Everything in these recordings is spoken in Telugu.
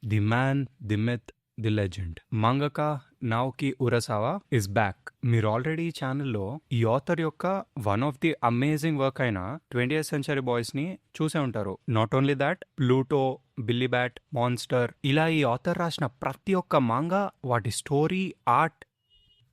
The man, the myth, the legend. Mangaka Naoki Urasawa is back. మీరు ఆల్రెడీ ఈ ఛానల్లో ఈ ఆథర్ యొక్క one of the amazing work అయిన 20th సెంచరీ బాయ్స్ ని చూసే ఉంటారు. Not only that, Pluto, Billy Bat, Monster, ఇలా ఈ ఆథర్ రాసిన ప్రతి ఒక్క మాంగా, వాటి story, art,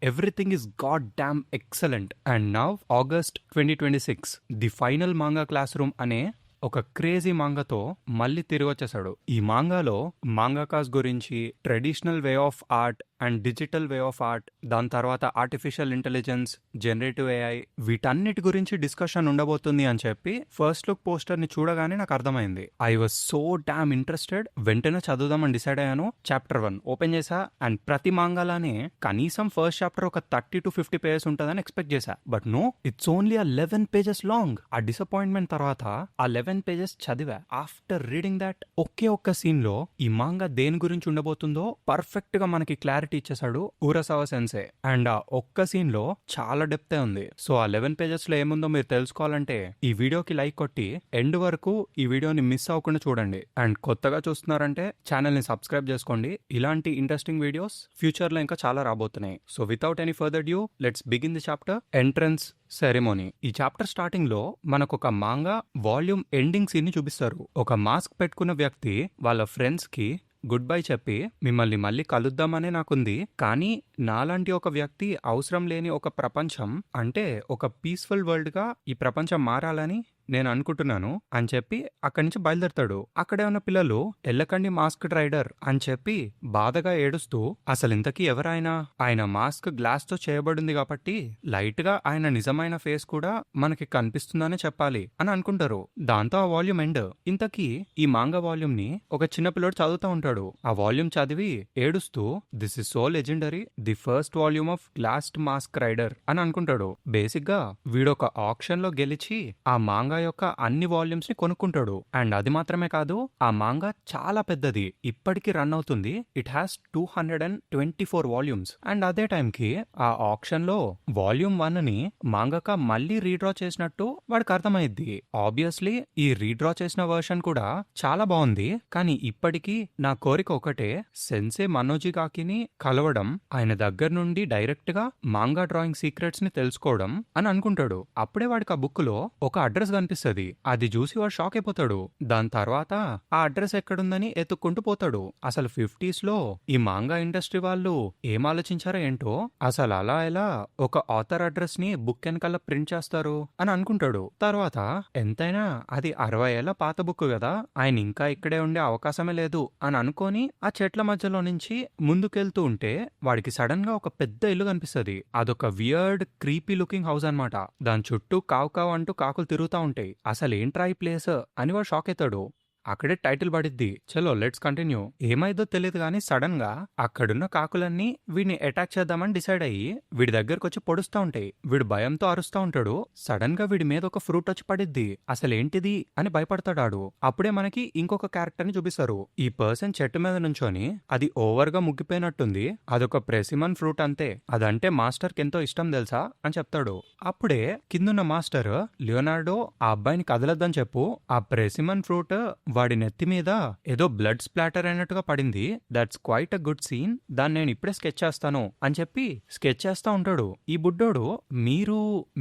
everything is goddamn excellent. And now August 2026 the final manga classroom అనే ఒక క్రేజీ మాంగాతో మళ్ళీ తిరిగి వచ్చేసాడు. ఈ మాంగాలో మాంగాకాస్ గురించి, traditional way of art and digital way of art, దాని తర్వాత ఆర్టిఫిషియల్ ఇంటెలిజెన్స్, జనరేటివ్ ఏఐ, వీటన్నిటి గురించి డిస్కషన్ ఉండబోతుంది అని చెప్పి ఫస్ట్ లుక్ పోస్టర్ ని చూడగానే నాకు అర్థమైంది. I was so damn interested. వెంటనే చదువుదామని డిసైడ్ అయ్యాను. చాప్టర్ 1 ఓపెన్ చేసా అండ్ ప్రతి మాంగాలానే కనీసం ఫస్ట్ చాప్టర్ ఒక 30 to 50 పేజెస్ ఉంటుందని ఎక్స్పెక్ట్ చేశా. But no, it's only 11 pages లాంగ్. ఆ డిసప్పాయింట్మెంట్ తర్వాత ఆ 11 pages చదివా. ఆఫ్టర్ రీడింగ్ దాట్, ఒకే ఒక్క సీన్ లో ఈ మాంగా దేని గురించి ఉండబోతుందో పర్ఫెక్ట్ గా మనకి క్లారిటీ ఇచ్చేసాడు ఉరసావా సెన్సే. అండ్ ఆ ఒక్క సీన్ లో చాలా డెప్త్ ఉంది. సో ఆ 11 pages లో ఏముందో మీరు తెలుసుకోవాలంటే ఈ వీడియోకి లైక్ కొట్టి ఎండ్ వరకు ఈ వీడియోని మిస్ అవ్వకుండా చూడండి. అండ్ కొత్తగా చూస్తున్నారంటే ఛానల్ ని సబ్స్క్రైబ్ చేసుకోండి. ఇలాంటి ఇంట్రెస్టింగ్ వీడియోస్ ఫ్యూచర్ లో ఇంకా చాలా రాబోతున్నాయి. So without any further due, let's begin the chapter, entrance ceremony. ఈ చాప్టర్ స్టార్టింగ్ లో మనకు ఒక మాంగా వాల్యూమ్ ఎండింగ్ సీన్ ని చూపిస్తారు. ఒక మాస్క్ పెట్టుకున్న వ్యక్తి వాళ్ళ ఫ్రెండ్స్ కి గుడ్ బై చెప్పి, మిమ్మల్ని మళ్ళీ కలుద్దామనే నాకుంది, కానీ నాలాంటి ఒక వ్యక్తి అవసరం లేని ఒక ప్రపంచం, అంటే ఒక పీస్ఫుల్ వరల్డ్ గా ఈ ప్రపంచం మారాలని నేను అనుకుంటున్నాను అని చెప్పి అక్కడి నుంచి బయలుదేరతాడు. అక్కడే ఉన్న పిల్లలు ఎల్లకండి మాస్క్ రైడర్ అని చెప్పి బాధగా ఏడుస్తూ, అసలు ఇంతకీ ఎవరైనా, ఆయన మాస్క్ గ్లాస్ తో చేయబడింది కాబట్టి లైట్ గా ఆయన నిజమైన ఫేస్ కూడా మనకి కనిపిస్తుందనే చెప్పాలి అని అనుకుంటారు. దాంతో ఆ వాల్యూమ్ ఎండ్. ఇంతకీ ఈ మాంగా వాల్యూమ్ ని ఒక చిన్న పిల్లోడు చదువుతూ ఉంటాడు. ఆ వాల్యూమ్ చదివి ఏడుస్తూ, this is so legendary, the first volume of Glassed Mask Rider అని అనుకుంటాడు. బేసిక్ గా వీడొక ఆప్షన్ లో గెలిచి ఆ మాంగా యొక్క అన్ని వాల్యూమ్స్ ని కొనుక్కుంటాడు. అండ్ అది మాత్రమే కాదు, ఆ మాంగా చాలా పెద్దది, ఇప్పటికీ రన్ అవుతుంది. It has 224 volumes. అండ్ అదే టైం కి ఆ ఆప్షన్ లో వాల్యూమ్ 1 ని మాంగాక మళ్ళీ రీడ్రా చేసినట్టు వాడికి అర్థమైద్ది. ఆబ్వియస్లీ ఈ రీడ్రా చేసిన వర్షన్ కూడా చాలా బాగుంది. కానీ ఇప్పటికీ నా కోరిక ఒకటే, సెన్సే మనోజికాకిని కలవడం, ఆయన దగ్గర నుండి డైరెక్ట్ గా మాంగా డ్రాయింగ్ సీక్రెట్స్ ని తెలుసుకోవడం అని అనుకుంటాడు. అప్పుడే వాడికి ఆ బుక్ లో ఒక అడ్రస్ కనిపిస్తుంది. అది చూసి వాడు షాక్ అయిపోతాడు. దాని తర్వాత ఆ అడ్రస్ ఎక్కడుందని ఎత్తుక్కుంటూ పోతాడు. అసలు 50s లో ఈ మాంగా ఇండస్ట్రీ వాళ్ళు ఏం ఆలోచించారో ఏంటో, అసలు అలా ఎలా ఒక ఆథర్ అడ్రస్ ని బుక్ వెనకాల ప్రింట్ చేస్తారు అని అనుకుంటాడు. తర్వాత ఎంతైనా అది 60 ఏళ్ల పాత బుక్ కదా, ఆయన ఇంకా ఇక్కడే ఉండే అవకాశమే లేదు అని అనుకొని ఆ చెట్ల మధ్యలో నుంచి ముందుకెళ్తూ ఉంటే వాడికి సడన్ గా ఒక పెద్ద ఇల్లు కనిపిస్తుంది. అదొక వియర్డ్ క్రీపీ లుకింగ్ హౌస్ అన్నమాట. దాని చుట్టూ కావు కావు అంటూ కాకులు తిరుగుతా ఉంటాయి. అసలు ఏంట్రా ఈ ప్లేస్ అని వాడు షాక్ అవుతాడు. అక్కడే టైటిల్ పడిద్ది. చలో లెట్స్ కంటిన్యూ. ఏమైందో తెలియదు కానీ సడన్ గా అక్కడున్న కాకులన్నీ వీడిని అటాక్ చేద్దామని డిసైడ్ అయ్యి వీడి దగ్గరకు వచ్చి పొడుస్తూ ఉంటాయి. వీడు భయంతో అరుస్తూ ఉంటాడు. సడన్ గా వీడి మీద ఒక ఫ్రూట్ వచ్చి పడిద్ది. అసలు ఏంటిది అని భయపడతాడు. అప్పుడే మనకి ఇంకొక క్యారెక్టర్ ని చూపిస్తారు. ఈ పర్సన్ చెట్టు మీద నుంచొని అది ఓవర్ గా ముగ్గిపోయినట్టుంది, అదొక ప్రెసిమన్ ఫ్రూట్ అంతే, అదంటే మాస్టర్ కి ఎంతో ఇష్టం తెలుసా అని చెప్తాడు. అప్పుడే కిందున్న మాస్టర్, లియోనార్డో ఆ అబ్బాయిని కదలొద్దని చెప్పు, ఆ ప్రెసిమన్ ఫ్రూట్ వాడి నెత్తి మీద ఏదో బ్లడ్ స్ప్లాటర్ అయినట్టుగా పడింది, that's quite a good scene, దాన్ని నేను ఇప్పుడే స్కెచ్ చేస్తాను అని చెప్పి స్కెచ్ చేస్తా ఉంటాడు. ఈ బుడ్డోడు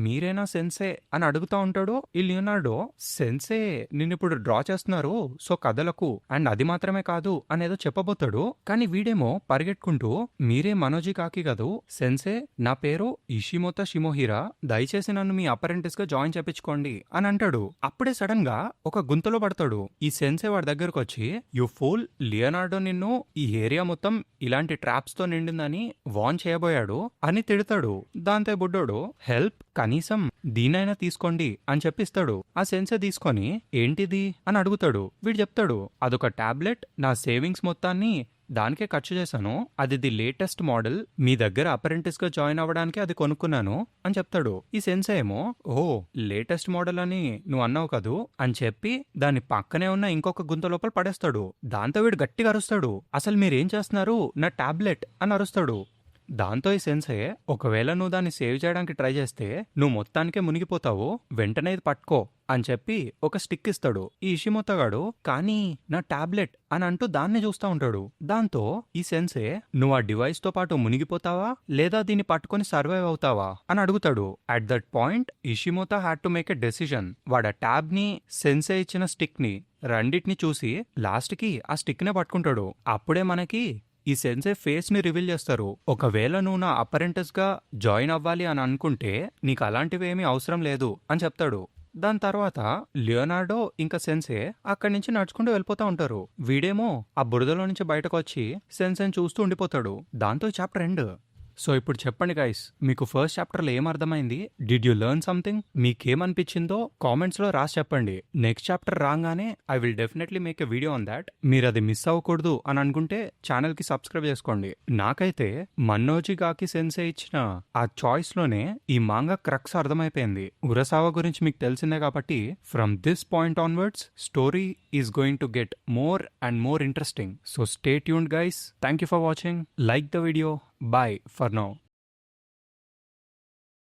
మీరేనా సెన్సే అని అడుగుతా ఉంటాడు. ఈ లియోనార్డో, సెన్సే నిన్నిప్పుడు డ్రా చేస్తున్నారు, సో కథలకు, అండ్ అది మాత్రమే కాదు అనేదో చెప్పబోతాడు. కానీ వీడేమో పరిగెట్టుకుంటూ, మీరే మనోజీ కాకి కదూ సెన్సే, నా పేరు ఇషిమోతో షిమోహిరా, దయచేసి నన్ను మీ అప్రెంటిస్ గా జాయిన్ చేపించుకోండి అని అంటాడు. అప్పుడే సడన్ గా ఒక గుంతలో పడతాడు. ఈ సెన్సే వాడి దగ్గరకు వచ్చి, యు ఫూల్, లియోనార్డో నిన్ను ఈ ఏరియా మొత్తం ఇలాంటి ట్రాప్స్ తో నిండిందని వార్న్ చేయబోయాడు అని తిడతాడు. దాంతో బుడ్డోడు, హెల్ప్, కనీసం దీనైనా తీసుకోండి అని చెప్పిస్తాడు. ఆ సెన్సే తీసుకొని ఏంటిది అని అడుగుతాడు. వీడు చెప్తాడు, అదొక టాబ్లెట్, నా సేవింగ్స్ మొత్తాన్ని దానికే ఖర్చు చేశాను, అది ది లేటెస్ట్ మోడల్, మీ దగ్గర అప్రెంటిస్ గా జాయిన్ అవ్వడానికి అది కొనుక్కున్నాను అని చెప్తాడు. ఈ సెన్సే ఏమో, ఓ లేటెస్ట్ మోడల్ అని నువ్వు అన్నావు కదూ అని చెప్పి దాని పక్కనే ఉన్న ఇంకొక గుంత లోపల పడేస్తాడు. దాంతో వీడు గట్టిగా అరుస్తాడు, అసలు మీరేం చేస్తున్నారు, నా టాబ్లెట్ అని అరుస్తాడు. దాంతో ఈ సెన్సే ఒకవేళ నువ్వు దాన్ని సేవ్ చేయడానికి ట్రై చేస్తే నువ్వు మొత్తానికే మునిగిపోతావు, వెంటనే ఇది పట్టుకో అని చెప్పి ఒక స్టిక్ ఇస్తాడు. ఈ ఇషిమోతోగాడు కానీ నా టాబ్లెట్ అని అంటూ దాన్ని చూస్తా ఉంటాడు. దాంతో ఈ సెన్సే నువ్వు ఆ డివైస్ తో పాటు మునిగిపోతావా లేదా దీన్ని పట్టుకొని సర్వైవ్ అవుతావా అని అడుగుతాడు. At that point Ishimoto had to make a decision. వాడు ఆ ట్యాబ్ ని, సెన్సే ఇచ్చిన స్టిక్ ని రెండిటిని చూసి లాస్ట్ కి ఆ స్టిక్ నే పట్టుకుంటాడు. అప్పుడే మనకి ఈ సెన్సే ఫేస్ ని రివీల్ చేస్తారు. ఒకవేళ నువ్వు నా అపరెంటిస్ గా జాయిన్ అవ్వాలి అని అనుకుంటే నీకు అలాంటివి ఏమీ అవసరం లేదు అని చెప్తాడు. దాని తర్వాత లియోనార్డో ఇంకా సెన్సే అక్కడి నుంచి నడుచుకుంటూ వెళ్ళిపోతా ఉంటారు. వీడేమో ఆ బురదలో నుంచి బయటకు వచ్చి సెన్సేని చూస్తూ ఉండిపోతాడు. దాంతో ఈ చాప్టర్ ఎండ్. సో ఇప్పుడు చెప్పండి గైస్, మీకు ఫస్ట్ చాప్టర్లో ఏం అర్థమైంది? Did you learn something? మీకేమనిపించిందో కామెంట్స్ లో రాసి చెప్పండి. నెక్స్ట్ చాప్టర్ రాగానే I will definitely make a video on that. మీరు అది మిస్ అవ్వకూడదు అని అనుకుంటే ఛానల్ కి సబ్స్క్రైబ్ చేసుకోండి. నాకైతే మన్నోజి గాకి సెన్సే ఇచ్చిన ఆ చాయిస్ లోనే ఈ మాంగా క్రక్స్ అర్థమైపోయింది. ఉరసావా గురించి మీకు తెలిసిందే కాబట్టి from this point onwards story is going to get more and more interesting. So stay tuned guys. Thank you for watching. Like the video. Bye for now.